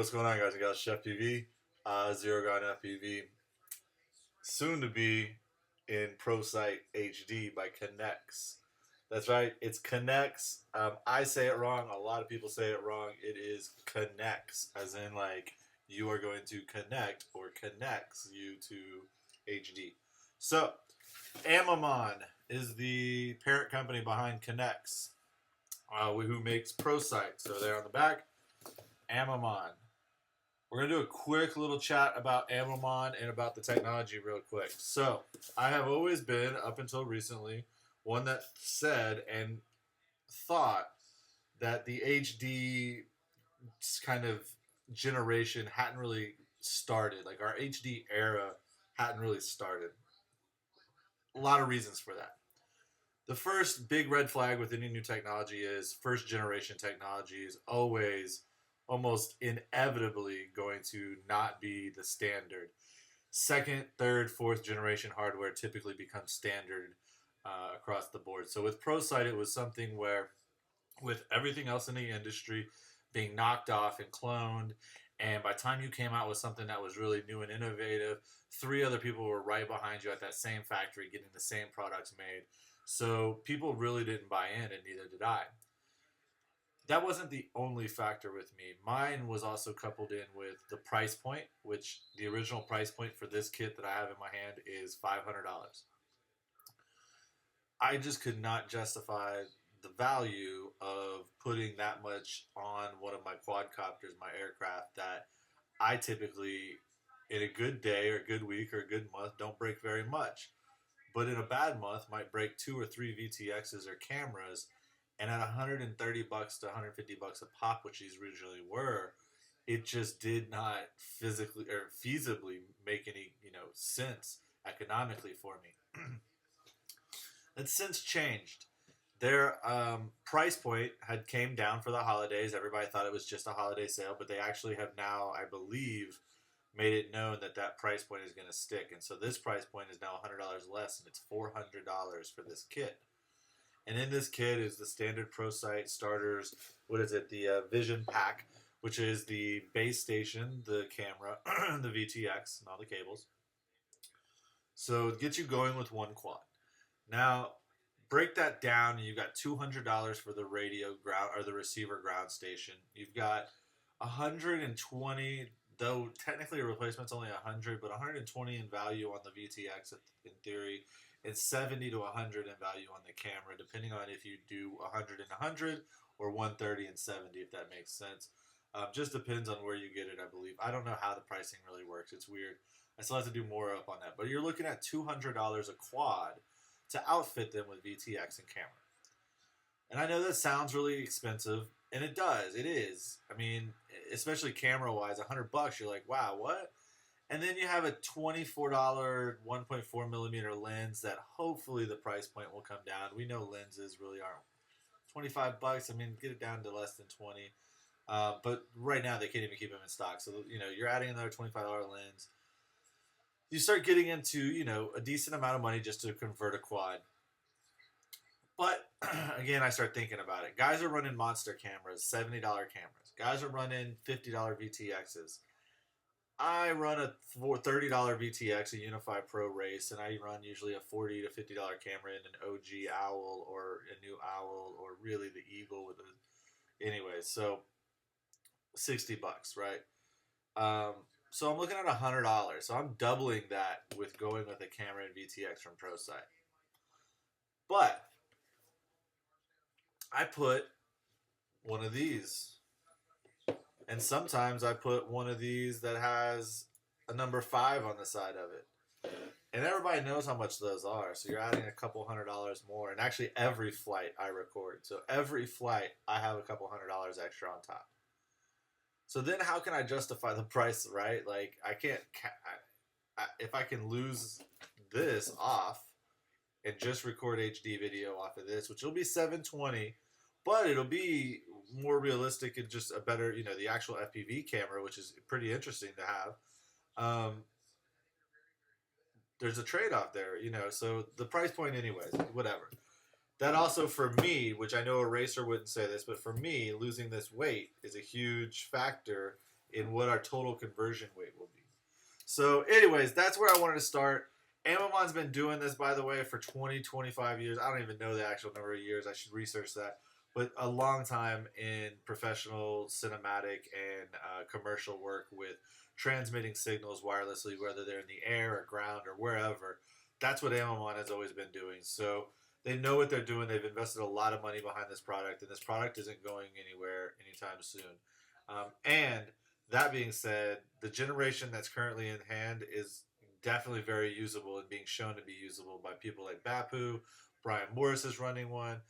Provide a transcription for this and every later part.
What's going on, guys and gals? CheFPV, Zero Ground FPV, soon to be in Prosight HD by Connex. That's right, it's Connex. I say it wrong. A lot of people say it wrong. It is Connex, as in like you are going to connect or connects you to HD. So, Amamon is the parent company behind Connex, who makes Prosight. So there on the back, Amamon. We're going to do a quick little chat about Amamon and about the technology real quick. So, I have always been, up until recently, one that said and thought that the HD kind of generation hadn't really started. Like, our HD era hadn't really started. A lot of reasons for that. The first big red flag with any new technology is first generation technology is always almost inevitably going to not be the standard. Second, third, fourth generation hardware typically becomes standard across the board. So with ProSight, it was something where, with everything else in the industry being knocked off and cloned, and by the time you came out with something that was really new and innovative, three other people were right behind you at that same factory getting the same products made. So people really didn't buy in, and neither did I. That wasn't the only factor with me. Mine was also coupled in with the price point, which the original price point for this kit that I have in my hand is $500. I just could not justify the value of putting that much on one of my quadcopters, my aircraft, that I typically, in a good day or a good week or a good month, don't break very much. But in a bad month, might break 2 or 3 VTXs or cameras, and at $130 to $150 a pop, which these originally were, it just did not physically or feasibly make any sense economically for me. It's since changed. Their price point had came down for the holidays. Everybody thought it was just a holiday sale, but they actually have now, I believe, made it known that that price point is going to stick. And so this price point is now $100 less, and it's $400 for this kit. And in this kit is the standard ProSight starters. What is it? The Vision Pack, which is the base station, the camera, the VTX, and all the cables. So it gets you going with one quad. Now, break that down, and you've got $200 for the radio ground or the receiver ground station. You've got 120, though technically a replacement's only 100, but 120 in value on the VTX in theory. It's 70 to 100 in value on the camera, depending on if you do 100 and 100 or 130 and 70, if that makes sense. Just depends on where you get it, I believe. I don't know how the pricing really works. It's weird. I still have to do more up on that. But you're looking at $200 a quad to outfit them with VTX and camera. And I know that sounds really expensive, and it does. It is. I mean, especially camera-wise, $100, you're like, wow, what? And then you have a $24 1.4 millimeter lens that hopefully the price point will come down. We know lenses really aren't $25. I mean, get it down to less than 20. But right now they can't even keep them in stock. So you're adding another $25 lens. You start getting into a decent amount of money just to convert a quad. But again, I start thinking about it. Guys are running monster cameras, $70 cameras. Guys are running $50 VTXs. I run a $30 VTX, a Unify Pro Race, and I run usually a $40 to $50 camera in an OG Owl or a new Owl or really the Eagle with a. Anyway, so $60, right? So I'm looking at $100. So I'm doubling that with going with a camera and VTX from ProSight. But I put one of these. And sometimes I put one of these that has a number 5 on the side of it. And everybody knows how much those are. So you're adding a couple $100 more. And actually every flight I record. So every flight I have a couple $100 extra on top. So then how can I justify the price, right? Like I can't, if I can lose this off and just record HD video off of this, which will be 720, but it'll be more realistic and just a better, the actual FPV camera, which is pretty interesting to have. There's a trade-off there, so the price point anyways, whatever. That also for me, which I know a racer wouldn't say this, but for me, losing this weight is a huge factor in what our total conversion weight will be. So anyways, that's where I wanted to start. Amamon's been doing this, by the way, for 20, 25 years. I don't even know the actual number of years. I should research that. But a long time in professional cinematic and commercial work with transmitting signals wirelessly, whether they're in the air or ground or wherever. That's what Amamon has always been doing. So they know what they're doing. They've invested a lot of money behind this product, and this product isn't going anywhere anytime soon. And that being said, the generation that's currently in hand is definitely very usable and being shown to be usable by people like Bapu. Brian Morris is running one.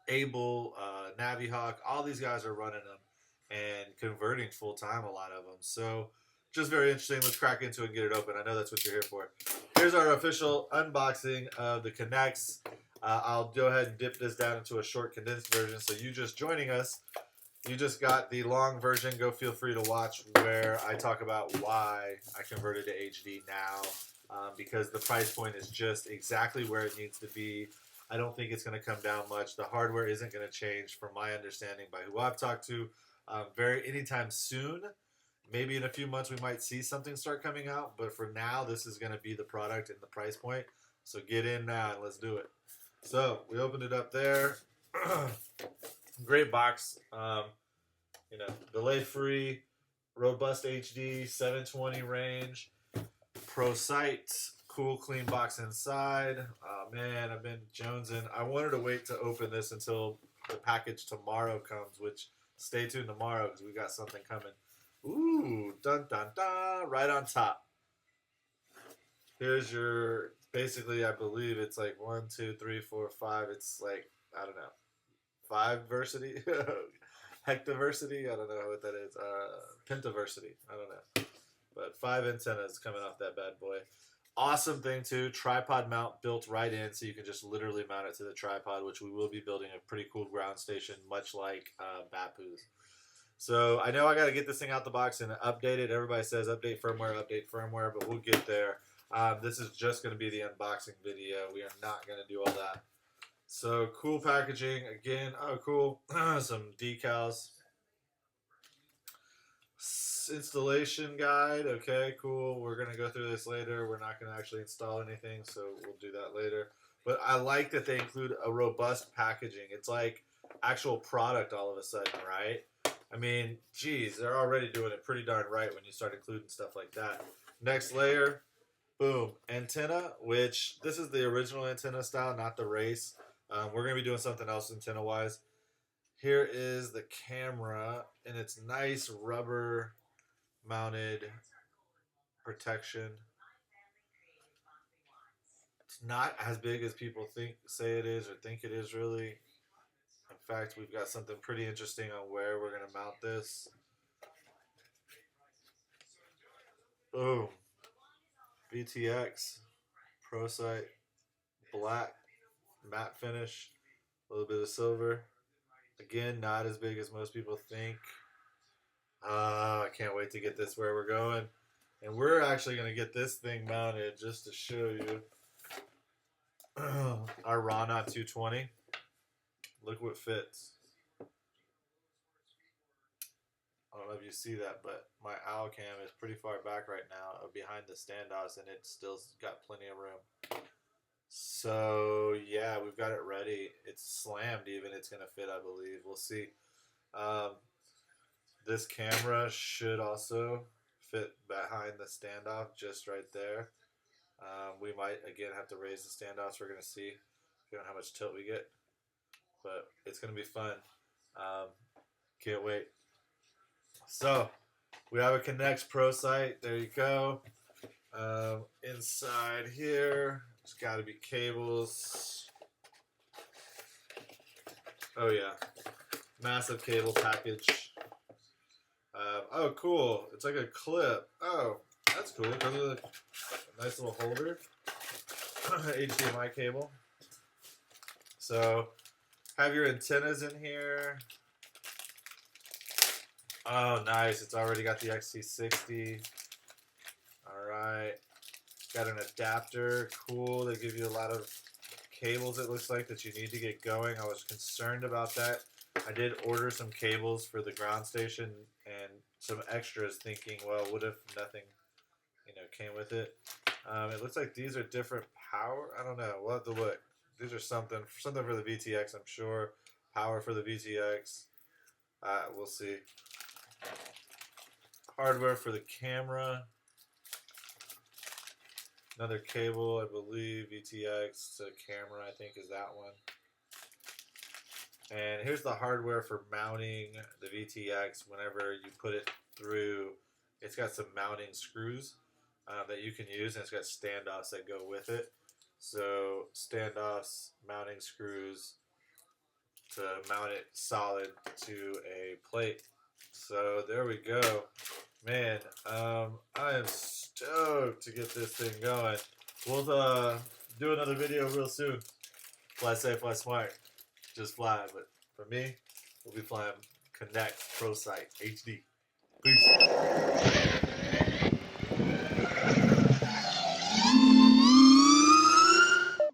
Abel, Navihawk, all these guys are running them and converting full time, a lot of them. So just very interesting. Let's crack into it and get it open. I know that's what you're here for. Here's our official unboxing of the Connex. I'll go ahead and dip this down into a short condensed version. So you just joining us, you just got the long version. Go feel free to watch where I talk about why I converted to HD now, because the price point is just exactly where it needs to be. I don't think it's going to come down much. The hardware isn't going to change, from my understanding, by who I've talked to, anytime soon. Maybe in a few months we might see something start coming out, but for now this is going to be the product and the price point. So get in now and let's do it. So we opened it up there. Great box. Delay free, robust HD, 720 range, Prosight. Cool, clean box inside. Oh man, I've been jonesing. I wanted to wait to open this until the package tomorrow comes, which stay tuned tomorrow because we got something coming. Ooh, dun dun dun, right on top. Here's your, basically, I believe it's like 1, 2, 3, 4, 5. It's like, I don't know, 5 versity, hectaversity. I don't know what that is. Pentaversity. I don't know, but 5 antennas coming off that bad boy. Awesome thing too, tripod mount built right in, so you can just literally mount it to the tripod, which we will be building a pretty cool ground station, much like Bapu's. So I know I got to get this thing out the box and update it. Everybody says update firmware, but we'll get there. This is just going to be the unboxing video. We are not going to do all that. So cool packaging again. Oh, cool. Some decals. Installation guide. Okay, cool. We're going to go through this later. We're not going to actually install anything, so we'll do that later. But I like that they include a robust packaging. It's like actual product all of a sudden, right? I mean, geez, they're already doing it pretty darn right when you start including stuff like that. Next layer, boom, antenna, which this is the original antenna style, not the race. We're going to be doing something else antenna-wise. Here is the camera, and it's nice rubber mounted protection. It's not as big as people say it is or think it is really. In fact, we've got something pretty interesting on where we're going to mount this. Boom. VTX, Prosight, black, matte finish, a little bit of silver. Again, not as big as most people think. I can't wait to get this where we're going. And we're actually going to get this thing mounted just to show you. Our Rana 220. Look what fits. I don't know if you see that, but my owl cam is pretty far back right now behind the standoffs, and it's still got plenty of room. So yeah, we've got it ready. It's slammed even. It's going to fit, I believe. We'll see. This camera should also fit behind the standoff just right there. We might, again, have to raise the standoffs. We're going to see how much tilt we get. But it's going to be fun. Can't wait. So, we have a Connex Prosight. There you go. Inside here, there's got to be cables. Oh, yeah. Massive cable package. Oh, cool. It's like a clip. Oh, that's cool. A nice little holder. HDMI cable. So, have your antennas in here. Oh, nice. It's already got the XT60. Alright. Got an adapter. Cool. They give you a lot of cables, it looks like, that you need to get going. I was concerned about that I did order some cables for the ground station and some extras, thinking, well, what if nothing, came with it? It looks like these are different power. I don't know. We'll have to look. These are something for the VTX, I'm sure. Power for the VTX. We'll see. Hardware for the camera. Another cable, I believe. VTX to camera, I think, is that one. And here's the hardware for mounting the VTX whenever you put it through. It's got some mounting screws that you can use, and it's got standoffs that go with it. So standoffs, mounting screws to mount it solid to a plate. So there we go. Man, I am stoked to get this thing going. We'll do another video real soon. Fly safe, fly smart. Just fly, but for me, we'll be flying Connex Prosight HD. Peace.